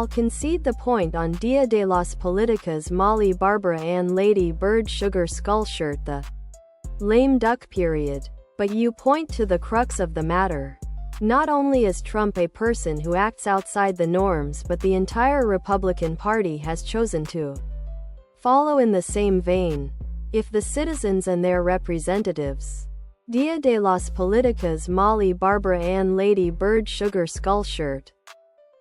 I'll concede the point on Dia de las Politicas Molly Barbara Ann Lady Bird Sugar Skull Shirt, the lame duck period. But you point to the crux of the matter. Not only is Trump a person who acts outside the norms, but the entire Republican Party has chosen to follow in the same vein. If the citizens and their representatives, Dia de las Politicas Molly Barbara Ann Lady Bird Sugar Skull Shirt,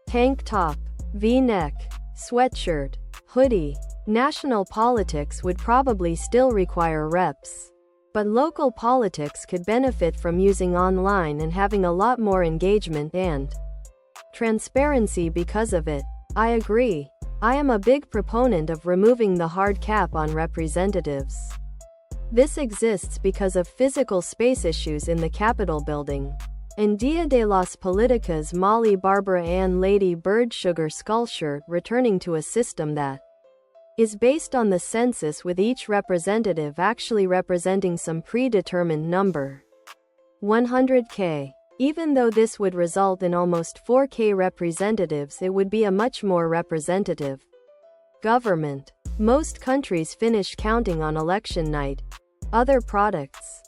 tank top, V-neck, sweatshirt, hoodie, national politics would probably still require reps. But local politics could benefit from using online and having a lot more engagement and transparency because of it. I agree. I am a big proponent of removing the hard cap on representatives. This exists because of physical space issues in the Capitol building. And Dia de las Politicas Molly Barbara Ann Lady Bird Sugar Skull Shirt returning to a system that is based on the census, with each representative actually representing some predetermined number. 100K. Even though this would result in almost 4K representatives, it would be a much more representative government. Most countries finish counting on election night. Other products.